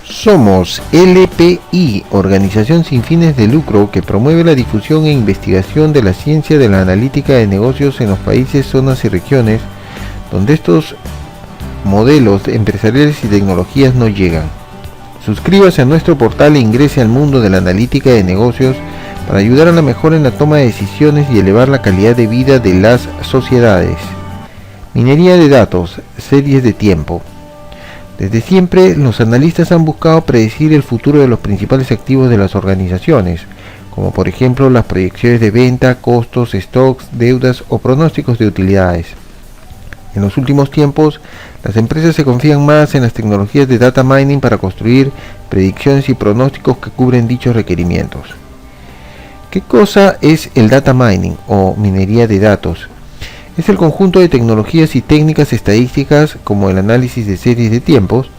Somos LPI, organización sin fines de lucro que promueve la difusión e investigación de la ciencia de la analítica de negocios en los países, zonas y regiones donde estos modelos empresariales y tecnologías no llegan. Suscríbase a nuestro portal e ingrese al mundo de la analítica de negocios para ayudar a la mejora en la toma de decisiones y elevar la calidad de vida de las sociedades. Minería de datos, series de tiempo. Desde siempre, los analistas han buscado predecir el futuro de los principales activos de las organizaciones, como por ejemplo las proyecciones de venta, costos, stocks, deudas o pronósticos de utilidades. En los últimos tiempos, las empresas se confían más en las tecnologías de data mining para construir predicciones y pronósticos que cubren dichos requerimientos. ¿Qué cosa es el data mining o minería de datos? Es el conjunto de tecnologías y técnicas estadísticas como el análisis de series de tiempos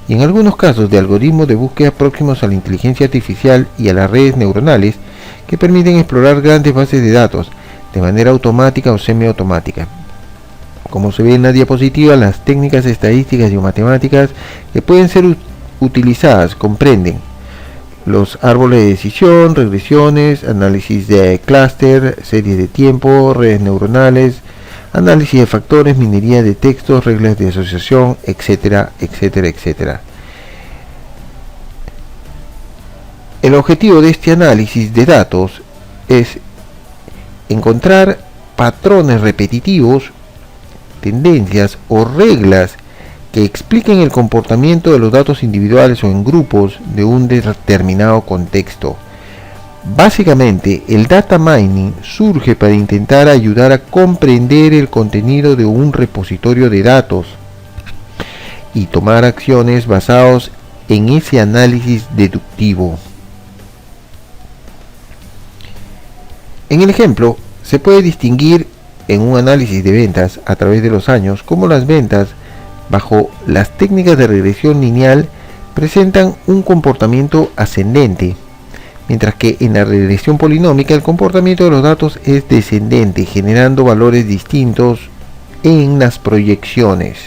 y en algunos casos de algoritmos de búsqueda próximos a la inteligencia artificial y a las redes neuronales que permiten explorar grandes bases de datos de manera automática o semiautomática. Como se ve en la diapositiva, las técnicas estadísticas y matemáticas que pueden ser utilizadas comprenden los árboles de decisión, regresiones, análisis de clúster, series de tiempo, redes neuronales, análisis de factores, minería de textos, reglas de asociación, etcétera, etcétera, etcétera. El objetivo de este análisis de datos es encontrar patrones repetitivos, tendencias o reglas que expliquen el comportamiento de los datos individuales o en grupos de un determinado contexto. Básicamente, el data mining surge para intentar ayudar a comprender el contenido de un repositorio de datos y tomar acciones basadas en ese análisis deductivo. En el ejemplo, se puede distinguir en un análisis de ventas a través de los años cómo las ventas bajo las técnicas de regresión lineal presentan un comportamiento ascendente, mientras que en la regresión polinómica el comportamiento de los datos es descendente, generando valores distintos en las proyecciones.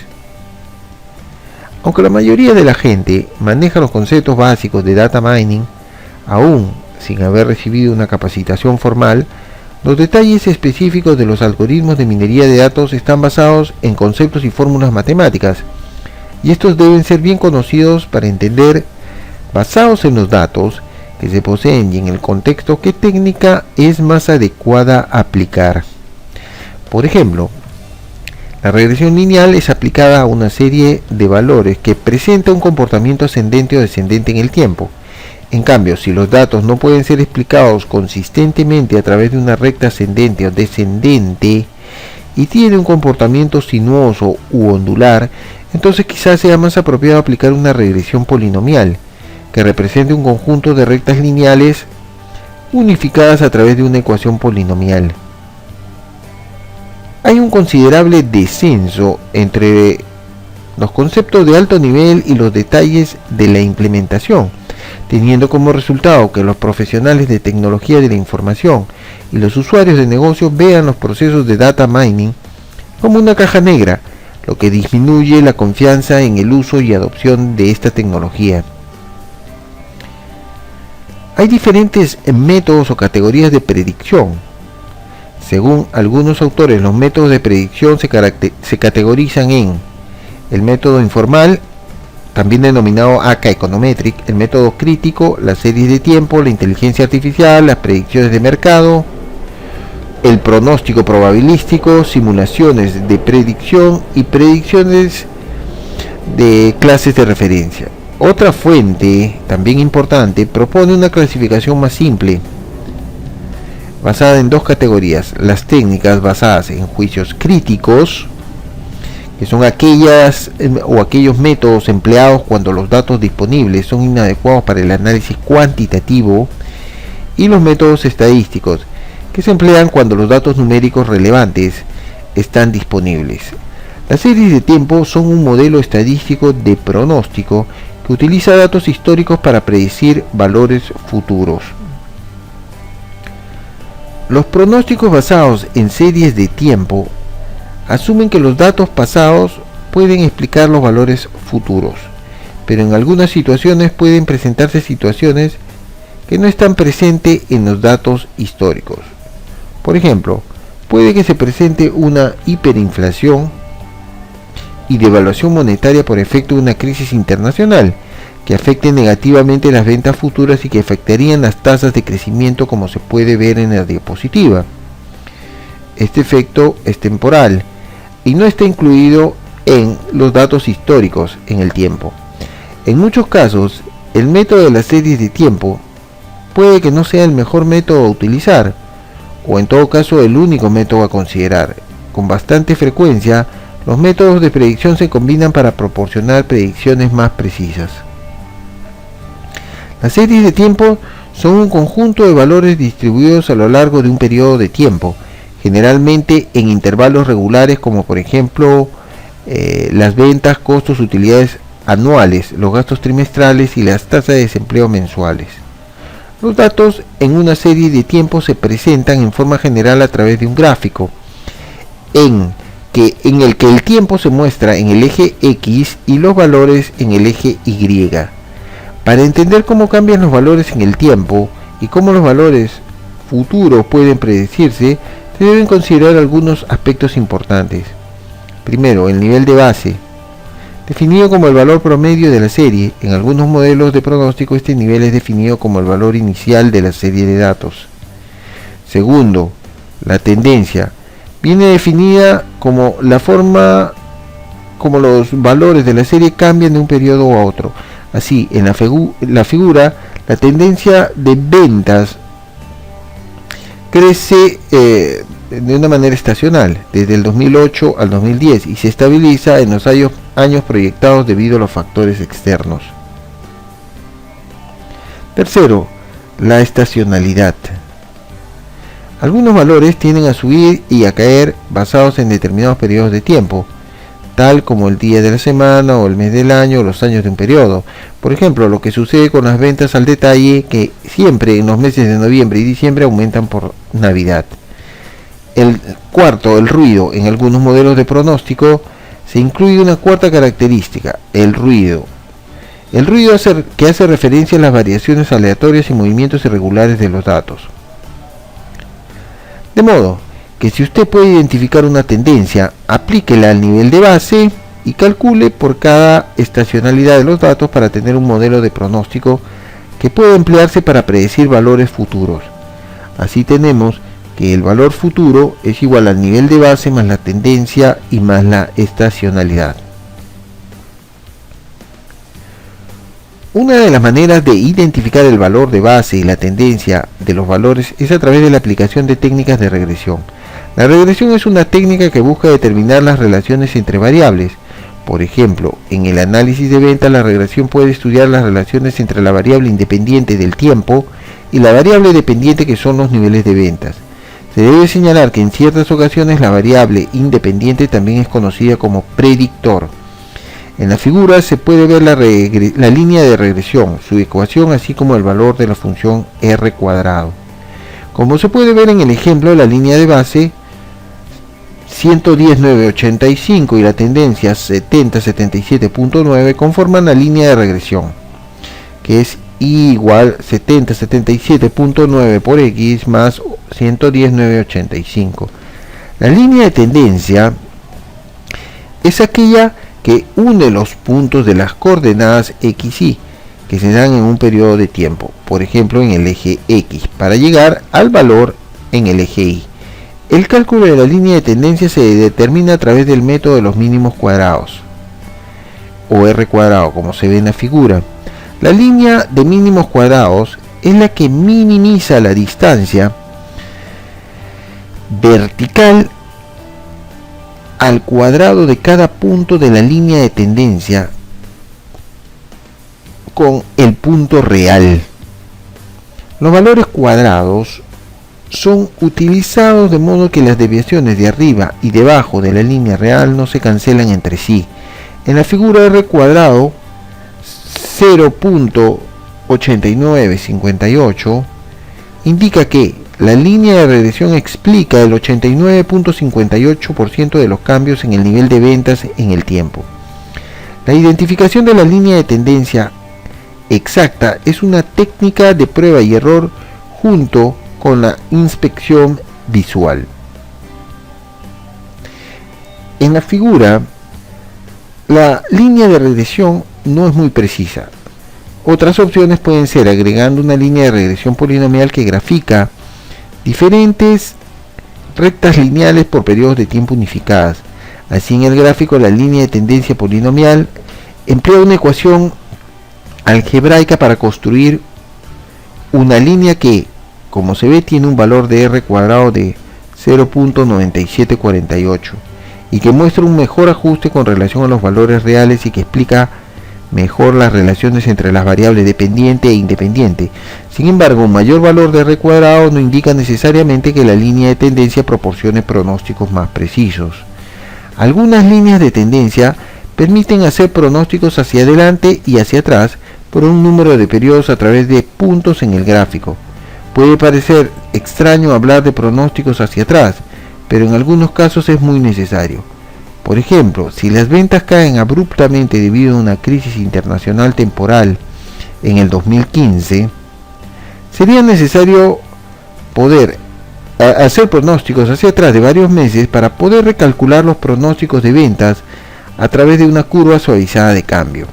Aunque la mayoría de la gente maneja los conceptos básicos de data mining, aún sin haber recibido una capacitación formal, los detalles específicos de los algoritmos de minería de datos están basados en conceptos y fórmulas matemáticas, y estos deben ser bien conocidos para entender, basados en los datos que se poseen y en el contexto, qué técnica es más adecuada a aplicar. Por ejemplo, la regresión lineal es aplicada a una serie de valores que presenta un comportamiento ascendente o descendente en el tiempo. En cambio, si los datos no pueden ser explicados consistentemente a través de una recta ascendente o descendente y tiene un comportamiento sinuoso u ondular, entonces quizás sea más apropiado aplicar una regresión polinomial, que represente un conjunto de rectas lineales unificadas a través de una ecuación polinomial. Hay un considerable descenso entre los conceptos de alto nivel y los detalles de la implementación, teniendo como resultado que los profesionales de tecnología de la información y los usuarios de negocio vean los procesos de data mining como una caja negra, lo que disminuye la confianza en el uso y adopción de esta tecnología. Hay diferentes métodos o categorías de predicción. Según algunos autores, los métodos de predicción se categorizan en el método informal, también denominado AK Econometric, el método crítico, las series de tiempo, la inteligencia artificial, las predicciones de mercado, el pronóstico probabilístico, simulaciones de predicción y predicciones de clases de referencia. Otra fuente, también importante, propone una clasificación más simple, basada en dos categorías: las técnicas basadas en juicios críticos, que son aquellas o aquellos métodos empleados cuando los datos disponibles son inadecuados para el análisis cuantitativo, y los métodos estadísticos, que se emplean cuando los datos numéricos relevantes están disponibles. Las series de tiempo son un modelo estadístico de pronóstico que utiliza datos históricos para predecir valores futuros. Los pronósticos basados en series de tiempo asumen que los datos pasados pueden explicar los valores futuros, pero en algunas situaciones pueden presentarse situaciones que no están presentes en los datos históricos. Por ejemplo, puede que se presente una hiperinflación y devaluación monetaria por efecto de una crisis internacional que afecte negativamente las ventas futuras y que afectarían las tasas de crecimiento, como se puede ver en la diapositiva. Este efecto es temporal y no está incluido en los datos históricos en el tiempo. En muchos casos, el método de las series de tiempo puede que no sea el mejor método a utilizar, o en todo caso el único método a considerar. Con bastante frecuencia, los métodos de predicción se combinan para proporcionar predicciones más precisas. Las series de tiempo son un conjunto de valores distribuidos a lo largo de un periodo de tiempo, generalmente en intervalos regulares, como por ejemplo las ventas, costos, utilidades anuales, los gastos trimestrales y las tasas de desempleo mensuales. Los datos en una serie de tiempo se presentan en forma general a través de un gráfico, en el que el tiempo se muestra en el eje X y los valores en el eje Y. Para entender cómo cambian los valores en el tiempo y cómo los valores futuros pueden predecirse, se deben considerar algunos aspectos importantes. Primero, el nivel de base, definido como el valor promedio de la serie. En algunos modelos de pronóstico este nivel es definido como el valor inicial de la serie de datos. Segundo, la tendencia viene definida como la forma como los valores de la serie cambian de un periodo a otro. Así, en la figura, la tendencia de ventas crece de una manera estacional, desde el 2008 al 2010, y se estabiliza en los años proyectados debido a los factores externos. Tercero, la estacionalidad. Algunos valores tienden a subir y a caer basados en determinados periodos de tiempo, tal como el día de la semana o el mes del año o los años de un periodo. Por ejemplo, lo que sucede con las ventas al detalle, que siempre en los meses de noviembre y diciembre aumentan por Navidad. El cuarto, el ruido. En algunos modelos de pronóstico se incluye una cuarta característica, el ruido. El ruido que hace referencia a las variaciones aleatorias y movimientos irregulares de los datos. De modo que si usted puede identificar una tendencia, aplíquela al nivel de base y calcule por cada estacionalidad de los datos para tener un modelo de pronóstico que puede emplearse para predecir valores futuros. Así tenemos que el valor futuro es igual al nivel de base más la tendencia y más la estacionalidad. Una de las maneras de identificar el valor de base y la tendencia de los valores es a través de la aplicación de técnicas de regresión. La regresión es una técnica que busca determinar las relaciones entre variables. Por ejemplo, en el análisis de ventas, la regresión puede estudiar las relaciones entre la variable independiente del tiempo y la variable dependiente, que son los niveles de ventas. Se debe señalar que en ciertas ocasiones la variable independiente también es conocida como predictor. En la figura se puede ver la línea de regresión, su ecuación, así como el valor de la función R cuadrado. Como se puede ver en el ejemplo, la línea de base 110.985 y la tendencia 70.77.9 conforman la línea de regresión, que es I igual 70.77.9 por X más 110.985. La línea de tendencia es aquella que une los puntos de las coordenadas X y que se dan en un periodo de tiempo, por ejemplo en el eje X, para llegar al valor en el eje Y. El cálculo de la línea de tendencia se determina a través del método de los mínimos cuadrados, o R cuadrado, como se ve en la figura. La línea de mínimos cuadrados es la que minimiza la distancia vertical al cuadrado de cada punto de la línea de tendencia con el punto real. Los valores cuadrados son utilizados de modo que las desviaciones de arriba y debajo de la línea real no se cancelan entre sí. En la figura R cuadrado 0.8958 indica que la línea de regresión explica el 89.58% de los cambios en el nivel de ventas en el tiempo. La identificación de la línea de tendencia exacta es una técnica de prueba y error junto con la inspección visual. En la figura, la línea de regresión no es muy precisa. Otras opciones pueden ser agregando una línea de regresión polinomial que grafica diferentes rectas lineales por periodos de tiempo unificadas. Así, en el gráfico, la línea de tendencia polinomial emplea una ecuación algebraica para construir una línea que, como se ve, tiene un valor de r cuadrado de 0.9748 y que muestra un mejor ajuste con relación a los valores reales y que explica mejor las relaciones entre las variables dependiente e independiente. Sin embargo, un mayor valor de r cuadrado no indica necesariamente que la línea de tendencia proporcione pronósticos más precisos. Algunas líneas de tendencia permiten hacer pronósticos hacia adelante y hacia atrás por un número de periodos a través de puntos en el gráfico. Puede parecer extraño hablar de pronósticos hacia atrás, pero en algunos casos es muy necesario. Por ejemplo, si las ventas caen abruptamente debido a una crisis internacional temporal en el 2015, sería necesario poder hacer pronósticos hacia atrás de varios meses para poder recalcular los pronósticos de ventas a través de una curva suavizada de cambio.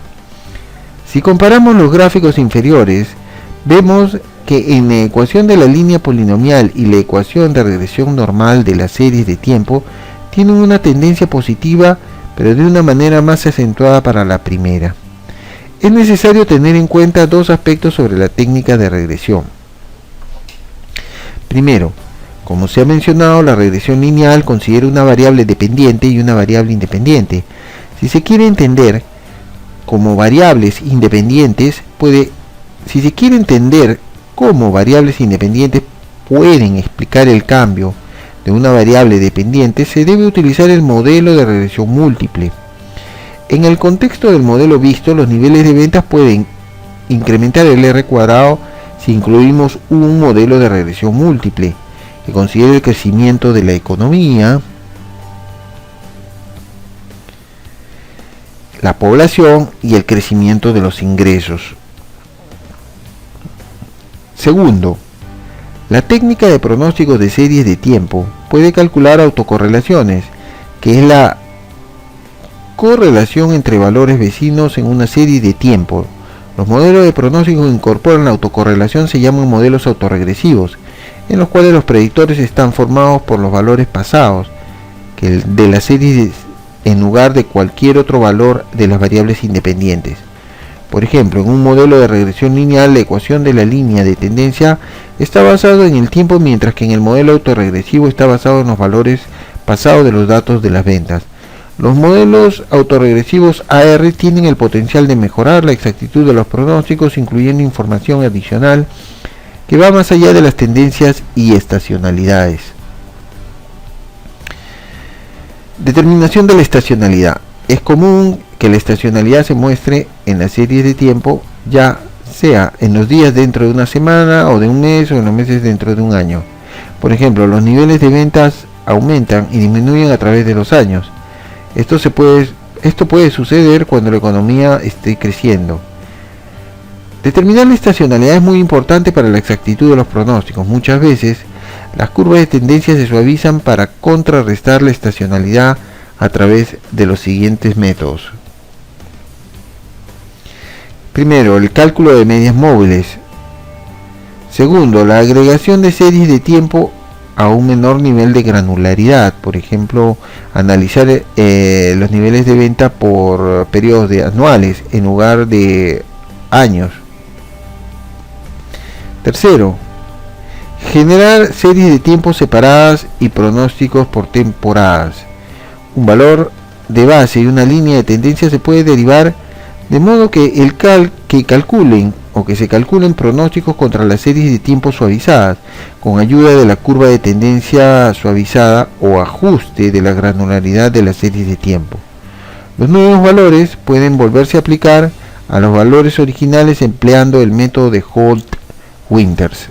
Si comparamos los gráficos inferiores, vemos que en la ecuación de la línea polinomial y la ecuación de regresión normal de las series de tiempo tienen una tendencia positiva, pero de una manera más acentuada para la primera. Es necesario tener en cuenta dos aspectos sobre la técnica de regresión. Primero, como se ha mencionado, la regresión lineal considera una variable dependiente y una variable independiente. Si se quiere entender como variables independientes, pueden explicar el cambio de una variable dependiente, se debe utilizar el modelo de regresión múltiple. En el contexto del modelo visto, los niveles de ventas pueden incrementar el r cuadrado si incluimos un modelo de regresión múltiple que considere el crecimiento de la economía, la población y el crecimiento de los ingresos. Segundo, la técnica de pronósticos de series de tiempo puede calcular autocorrelaciones, que es la correlación entre valores vecinos en una serie de tiempo. Los modelos de pronóstico que incorporan la autocorrelación se llaman modelos autorregresivos, en los cuales los predictores están formados por los valores pasados de la serie en lugar de cualquier otro valor de las variables independientes. Por ejemplo, en un modelo de regresión lineal, la ecuación de la línea de tendencia está basada en el tiempo, mientras que en el modelo autorregresivo está basado en los valores pasados de los datos de las ventas. Los modelos autorregresivos AR tienen el potencial de mejorar la exactitud de los pronósticos, incluyendo información adicional que va más allá de las tendencias y estacionalidades. Determinación de la estacionalidad. Es común que la estacionalidad se muestre en las series de tiempo, ya sea en los días dentro de una semana o de un mes o en los meses dentro de un año. Por ejemplo, los niveles de ventas aumentan y disminuyen a través de los años. Esto puede suceder cuando la economía esté creciendo. Determinar la estacionalidad es muy importante para la exactitud de los pronósticos. Muchas veces las curvas de tendencia se suavizan para contrarrestar la estacionalidad a través de los siguientes métodos. Primero, el cálculo de medias móviles. Segundo, la agregación de series de tiempo a un menor nivel de granularidad. Por ejemplo, analizar los niveles de venta por periodos anuales en lugar de años. Tercero, generar series de tiempo separadas y pronósticos por temporadas. Un valor de base y una línea de tendencia se puede derivar de modo que se calculen pronósticos contra las series de tiempo suavizadas con ayuda de la curva de tendencia suavizada o ajuste de la granularidad de las series de tiempo. Los nuevos valores pueden volverse a aplicar a los valores originales empleando el método de Holt-Winters.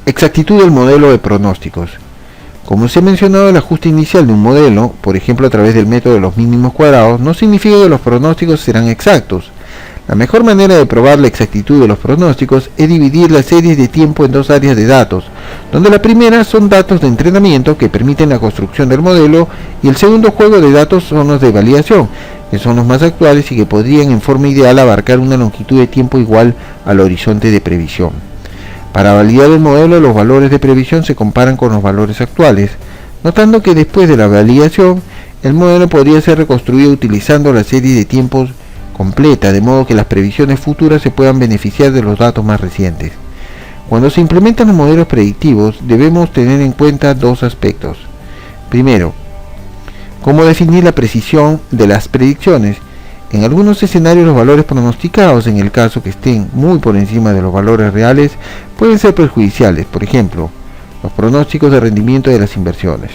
Exactitud del modelo de pronósticos. Como se ha mencionado, el ajuste inicial de un modelo, por ejemplo a través del método de los mínimos cuadrados, no significa que los pronósticos serán exactos. La mejor manera de probar la exactitud de los pronósticos es dividir las series de tiempo en dos áreas de datos, donde la primera son datos de entrenamiento que permiten la construcción del modelo y el segundo juego de datos son los de validación, que son los más actuales y que podrían en forma ideal abarcar una longitud de tiempo igual al horizonte de previsión. Para validar el modelo, los valores de previsión se comparan con los valores actuales, notando que después de la validación, el modelo podría ser reconstruido utilizando la serie de tiempos completa, de modo que las previsiones futuras se puedan beneficiar de los datos más recientes. Cuando se implementan los modelos predictivos, debemos tener en cuenta dos aspectos. Primero, cómo definir la precisión de las predicciones. En algunos escenarios los valores pronosticados, en el caso que estén muy por encima de los valores reales, pueden ser perjudiciales, por ejemplo, los pronósticos de rendimiento de las inversiones.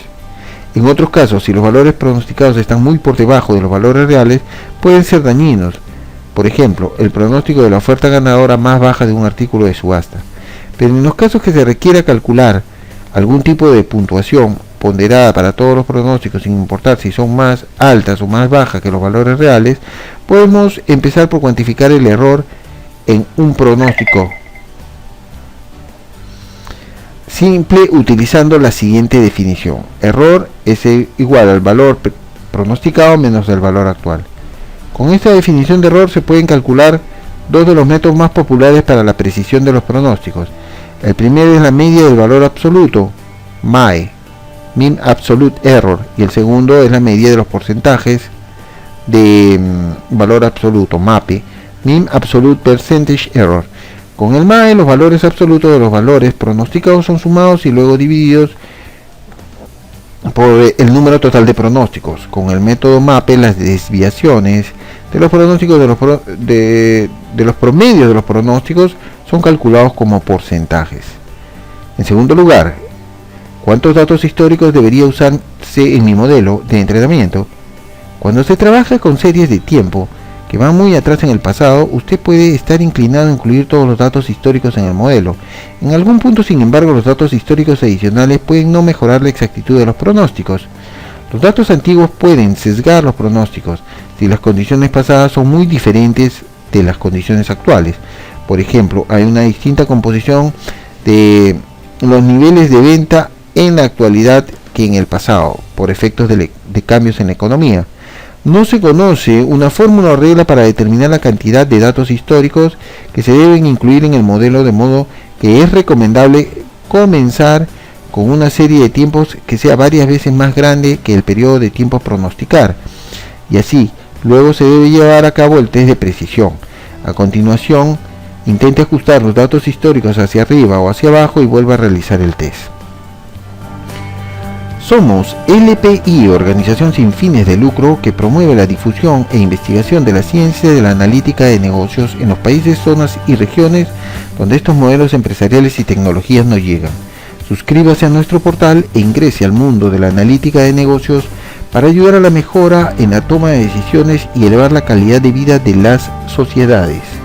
En otros casos, si los valores pronosticados están muy por debajo de los valores reales, pueden ser dañinos, por ejemplo, el pronóstico de la oferta ganadora más baja de un artículo de subasta. Pero en los casos que se requiera calcular algún tipo de puntuación ponderada para todos los pronósticos, sin importar si son más altas o más bajas que los valores reales, podemos empezar por cuantificar el error en un pronóstico simple utilizando la siguiente definición. Error es igual al valor pronosticado menos el valor actual. Con esta definición de error se pueden calcular dos de los métodos más populares para la precisión de los pronósticos. El primero es la media del valor absoluto, MAE, Mean Absolute Error, y el segundo es la media de los porcentajes de valor absoluto, MAPE, Mean Absolute Percentage Error. Con el MAE, los valores absolutos de los valores pronosticados son sumados y luego divididos por el número total de pronósticos. Con el método MAPE, las desviaciones de los pronósticos de los promedios de los pronósticos son calculados como porcentajes. En segundo lugar, ¿cuántos datos históricos debería usarse en mi modelo de entrenamiento? Cuando se trabaja con series de tiempo que van muy atrás en el pasado, usted puede estar inclinado a incluir todos los datos históricos en el modelo. En algún punto, sin embargo, los datos históricos adicionales pueden no mejorar la exactitud de los pronósticos. Los datos antiguos pueden sesgar los pronósticos si las condiciones pasadas son muy diferentes de las condiciones actuales. Por ejemplo, hay una distinta composición de los niveles de venta en la actualidad que en el pasado, por efectos de cambios en la economía. No se conoce una fórmula o regla para determinar la cantidad de datos históricos que se deben incluir en el modelo, de modo que es recomendable comenzar con una serie de tiempos que sea varias veces más grande que el periodo de tiempo a pronosticar, y así luego se debe llevar a cabo el test de precisión. A continuación, intente ajustar los datos históricos hacia arriba o hacia abajo y vuelva a realizar el test. Somos LPI, organización sin fines de lucro que promueve la difusión e investigación de la ciencia de la analítica de negocios en los países, zonas y regiones donde estos modelos empresariales y tecnologías no llegan. Suscríbase a nuestro portal e ingrese al mundo de la analítica de negocios para ayudar a la mejora en la toma de decisiones y elevar la calidad de vida de las sociedades.